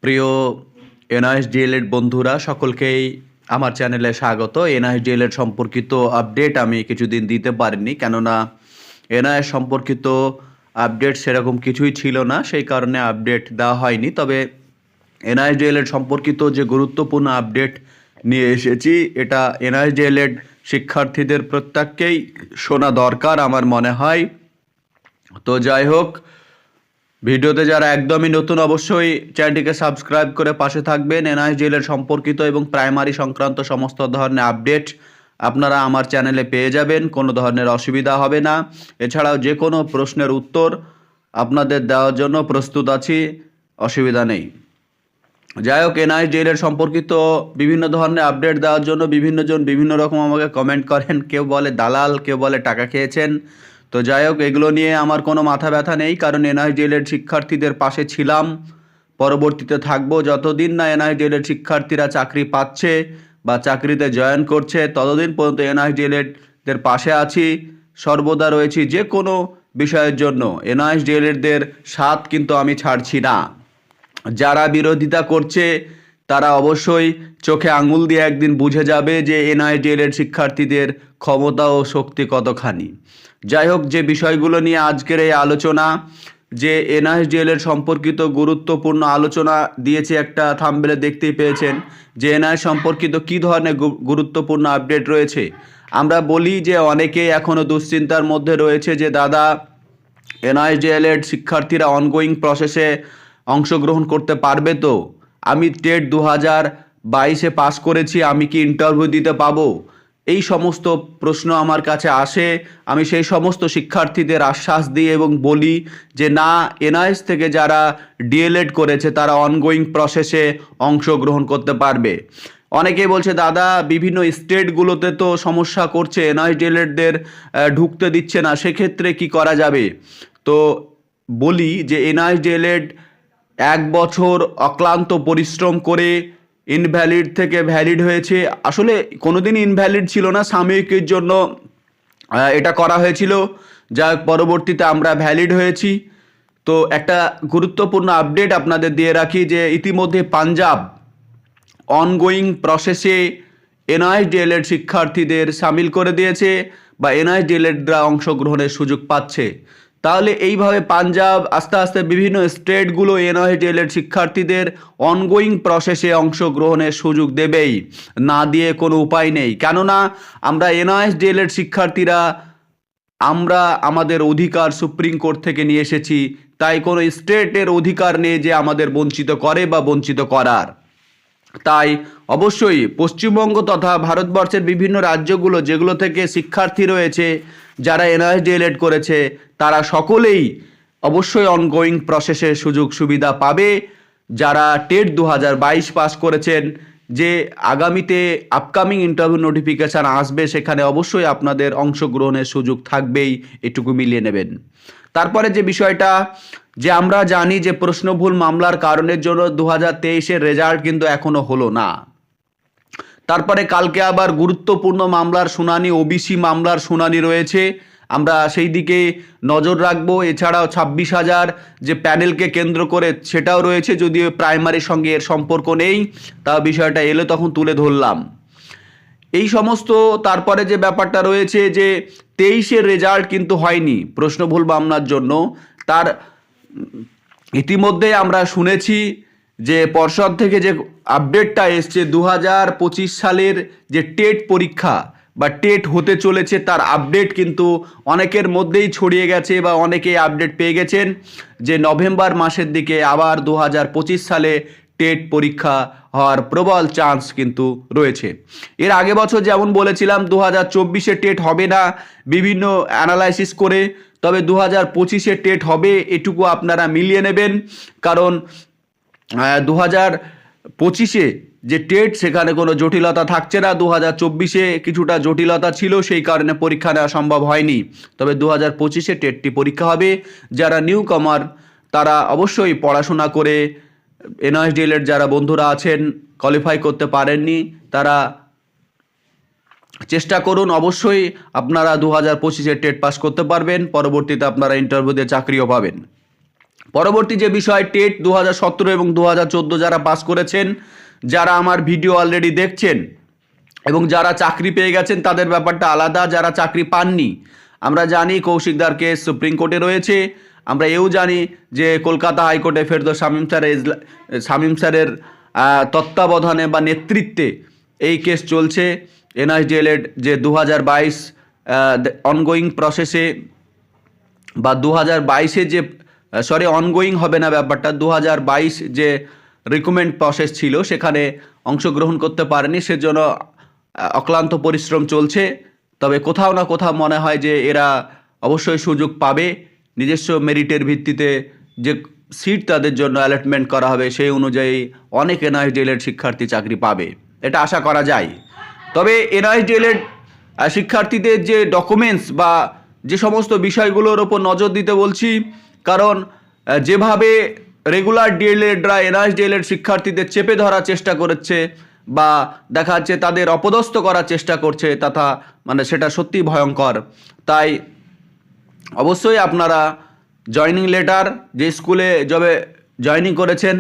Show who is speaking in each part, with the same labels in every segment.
Speaker 1: প্রিয় NIS D.El.Ed বন্ধুরা সকলকেই আমার চ্যানেলে স্বাগত। এনআইএস ডিএলএড সম্পর্কিত আপডেট আমি কিছুদিন দিতে পারিনি, কেননা এনআইএস সম্পর্কিত আপডেট সেরকম কিছুই ছিল না, সেই কারণে আপডেট দেওয়া হয়নি। তবে এনআইএস ডিএলএড সম্পর্কিত যে গুরুত্বপূর্ণ আপডেট নিয়ে এসেছি, এটা এনআইএস ডিএলএড শিক্ষার্থীদের প্রত্যেককেই শোনা দরকার আমার মনে হয়। তো যাই হোক, ভিডিওতে যারা একদমই নতুন অবশ্যই চ্যানেলটিকে সাবস্ক্রাইব করে পাশে থাকবেন। এনআইএস ডিএলএড সম্পর্কিত এবং প্রাইমারি সংক্রান্ত সমস্ত ধরনের আপডেট আপনারা আমার চ্যানেলে পেয়ে যাবেন, কোনো ধরনের অসুবিধা হবে না। এছাড়াও যে কোনো প্রশ্নের উত্তর আপনাদের দেওয়ার জন্য প্রস্তুত আছি, অসুবিধা নেই। যাই হোক, এনআইএস ডিএলএড সম্পর্কিত বিভিন্ন ধরনের আপডেট দেওয়ার জন্য বিভিন্নজন বিভিন্ন রকম আমাকে কমেন্ট করেন। কেউ বলে দালাল, কেউ বলে টাকা খেয়েছেন। তো যাই হোক, এগুলো নিয়ে আমার কোনো মাথা ব্যথা নেই, কারণ এনআইএস ডিএলএড শিক্ষার্থীদের পাশে ছিলাম, পরবর্তীতে থাকবো। যতদিন না এনআইএস ডিএলএড শিক্ষার্থীরা চাকরি পাচ্ছে বা চাকরিতে জয়েন করছে, ততদিন পর্যন্ত এনআইএস ডিএলএডদের পাশে আছি, সর্বদা রয়েছি। যে কোনো বিষয়ের জন্য এনআইএস ডিএলএডদের সাথ কিন্তু আমি ছাড়ছি না। যারা বিরোধিতা করছে তারা অবশ্যই চোখে আঙুল দিয়ে একদিন বুঝে যাবে যে এনআইএস ডিএলএড শিক্ষার্থীদের ক্ষমতা ও শক্তি কতখানি। যাই হোক, যে বিষয়গুলো নিয়ে আজকের এই আলোচনা, যে এনআইএস ডিএলএড সম্পর্কিত গুরুত্বপূর্ণ আলোচনা দিয়েছে, একটা থাম্বনেলে দেখতেই পেয়েছেন যে এনআইএস সম্পর্কিত কী ধরনের গুরুত্বপূর্ণ আপডেট রয়েছে। আমরা বলি যে অনেকেই এখনও দুশ্চিন্তার মধ্যে রয়েছে যে দাদা, এনআইএস ডিএলএড শিক্ষার্থীরা অনগোয়িং প্রসেসে অংশগ্রহণ করতে পারবে তো? আমি টেট 2022-এ পাস করেছি, আমি কি ইন্টারভিউ দিতে পাবো? এই সমস্ত প্রশ্ন আমার কাছে আসে। আমি সেই সমস্ত শিক্ষার্থীদের আশ্বাস দিই এবং বলি যে না, এনআইএস থেকে যারা ডিএলএড করেছে তারা অনগোয়িং প্রসেসে অংশগ্রহণ করতে পারবে। অনেকেই বলছে দাদা, বিভিন্ন স্টেটগুলোতে তো সমস্যা করছে, এনআইএস ডিএলএডদের ঢুকতে দিচ্ছে না, সেক্ষেত্রে কি করা যাবে? তো বলি যে এনআইএস ডিএলএড 1 বছর অক্লান্ত পরিশ্রম করে ইনভ্যালিড থেকে ভ্যালিড হয়েছে। আসলে কোনোদিন ইনভ্যালিড ছিল না, সাময়িকের জন্য এটা করা হয়েছিল, যা পরবর্তীতে আমরা ভ্যালিড হয়েছি। তো একটা গুরুত্বপূর্ণ আপডেট আপনাদের দিয়ে রাখি যে ইতিমধ্যে পাঞ্জাব অনগোয়িং প্রসেসে এনআইএস ডিএলএড শিক্ষার্থীদের সামিল করে দিয়েছে বা এনআইএস ডিএলএডরা অংশগ্রহণের সুযোগ পাচ্ছে। তাহলে এইভাবে পাঞ্জাব আস্তে আস্তে বিভিন্ন স্টেটগুলো এনআইএস ডিএলএড শিক্ষার্থীদের অনগোয়িং প্রসেসে অংশগ্রহণের সুযোগ দেবেই, না দিয়ে কোনো উপায় নেই। কেননা আমরা এনআইএস ডিএলএড শিক্ষার্থীরা আমরা আমাদের অধিকার সুপ্রিম কোর্ট থেকে নিয়ে এসেছি, তাই কোনো স্টেটের অধিকার নেই যে আমাদের বঞ্চিত করে বা বঞ্চিত করার। তাই অবশ্যই পশ্চিমবঙ্গ তথা ভারতবর্ষের বিভিন্ন রাজ্যগুলো যেগুলো থেকে শিক্ষার্থী রয়েছে যারা এনআইএস ডিএলএড করেছে, তারা সকলেই অবশ্যই অনগোয়িং প্রসেসে সুযোগ সুবিধা পাবে। যারা টেট 2022 পাস করেছেন, যে আগামীতে আপকামিং ইন্টারভিউ নোটিফিকেশান আসবে, সেখানে অবশ্যই আপনাদের অংশগ্রহণের সুযোগ থাকবেই, এটুকু মিলিয়ে নেবেন। তারপরে যে বিষয়টা, যে আমরা জানি যে প্রশ্নভুল মামলার কারণের জন্য 2023-এর রেজাল্ট কিন্তু এখনো হলো না। তারপরে কালকে আবার গুরুত্বপূর্ণ মামলার শুনানি, ওবিসি মামলার শুনানি রয়েছে, আমরা সেই দিকে নজর রাখবো। এছাড়াও 26,000 যে প্যানেলকে কেন্দ্র করে সেটাও রয়েছে, যদিও প্রাইমারির সঙ্গে এর সম্পর্ক নেই, তা বিষয়টা এলে তখন তুলে ধরলাম এই সমস্ত। তারপরে যে ব্যাপারটা রয়েছে যে 23-এর রেজাল্ট কিন্তু হয়নি প্রশ্নভুল মামলার জন্য। তার ইতিমধ্যে আমরা শুনেছি যে পর্ষদ থেকে যে আপডেটটা এসছে, 2025 সালের যে টেট পরীক্ষা বা টেট হতে চলেছে, তার আপডেট কিন্তু অনেকের মধ্যেই ছড়িয়ে গেছে বা অনেকেই আপডেট পেয়ে গেছেন যে নভেম্বর মাসের দিকে আবার 2025 সালে টেট পরীক্ষা হওয়ার প্রবল চান্স কিন্তু রয়েছে। এর আগে বছর যেমন বলেছিলাম 2024-এ টেট হবে না বিভিন্ন অ্যানালাইসিস করে, তবে 2025-এ টেট হবে, এটুকু আপনারা মিলিয়ে নেবেন। কারণ 2025-এ যে টেট, সেখানে কোনো জটিলতা থাকছে না। 2024-এ কিছুটা জটিলতা ছিল, সেই কারণে পরীক্ষা নেওয়া সম্ভব হয়নি। তবে 2025-এ টেটটি পরীক্ষা হবে। যারা নিউ কামার তারা অবশ্যই পড়াশোনা করে, এনআইএস ডিএলএড যারা বন্ধুরা আছেন কোয়ালিফাই করতে পারেননি, তারা চেষ্টা করুন, অবশ্যই আপনারা 2025-এ টেট পাস করতে পারবেন, পরবর্তীতে আপনারা ইন্টারভিউ দিয়ে চাকরিও পাবেন। পরবর্তী যে বিষয়, টেট 2017 এবং 2014 যারা পাস করেছেন, যারা আমার ভিডিও অলরেডি দেখছেন এবং যারা চাকরি পেয়ে গেছেন তাদের ব্যাপারটা আলাদা। যারা চাকরি পাননি, আমরা জানি কৌশিকদার কেস সুপ্রিম কোর্টে রয়েছে। আমরা এও জানি যে কলকাতা হাইকোর্টে ফেরদৌস শামীম স্যারের তত্ত্বাবধানে বা নেতৃত্বে এই কেস চলছে। এনআইডিএলএড যে 2022 অনগোয়িং প্রসেসে বা 2022-এ যে অনগোয়িং হবে না ব্যাপারটা, 2022 যে রিকমেন্ড প্রসেস ছিল সেখানে অংশগ্রহণ করতে পারেনি, সেজন্য অক্লান্ত পরিশ্রম চলছে। তবে কোথাও না কোথাও মনে হয় যে এরা অবশ্যই সুযোগ পাবে, নিজস্ব মেরিটের ভিত্তিতে যে সিট তাদের জন্য অ্যালটমেন্ট করা হবে সেই অনুযায়ী অনেক এনআইডিএলএড শিক্ষার্থী চাকরি পাবে, এটা আশা করা যায়। তবে এনআইডিএলএড শিক্ষার্থীদের যে ডকুমেন্টস বা যে সমস্ত বিষয়গুলোর ওপর নজর দিতে বলছি, কারণ যেভাবে রেগুলার ডিএলএডরা এনআইডিএলএড শিক্ষার্থীদের চেপে ধরার চেষ্টা করেছে বা দেখা যাচ্ছে তাদের অপদস্থ করার চেষ্টা করছে, তথা মানে সেটা সত্যি ভয়ঙ্কর। তাই অবশ্যই আপনারা জয়নিং লেটার, যে স্কুলে জবে জয়নিং করেছেন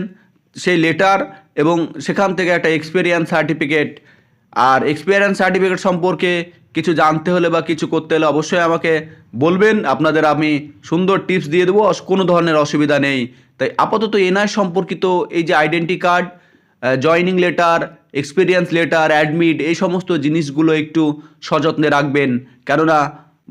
Speaker 1: সেই লেটার এবং সেখান থেকে একটা এক্সপিরিয়েন্স সার্টিফিকেট, আর এক্সপিরিয়েন্স সার্টিফিকেট সম্পর্কে কিছু জানতে হলে বা কিছু করতে হলে অবশ্যই আমাকে বলবেন, আপনাদের আমি সুন্দর টিপস দিয়ে দেবো, কোনো ধরনের অসুবিধা নেই। তাই আপাতত এনআই সম্পর্কিত এই যে identity card, joining letter, experience letter, admit, এই সমস্ত জিনিসগুলো একটু সযত্নে রাখবেন। কেননা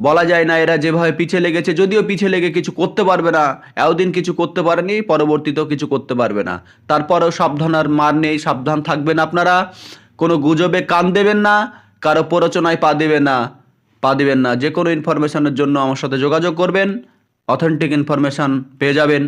Speaker 1: বলা যায় না এরা যেভাবে পিছিয়ে লেগেছে, যদিও পিছিয়ে লেগে কিছু করতে পারবে না, এতদিন কিছু করতে পারেনি, পরবর্তীতেও কিছু করতে পারবে না। তারপরেও সাবধান আর মার নেই, সাবধান থাকবেন আপনারা। কোনো গুজবে কান দেবেন না, কারো প্ররোচনায় পা দেবেন না। যে কোনো ইনফরমেশনের জন্য আমার সাথে যোগাযোগ করবেন, অথেন্টিক ইনফরমেশান পেয়ে যাবেন।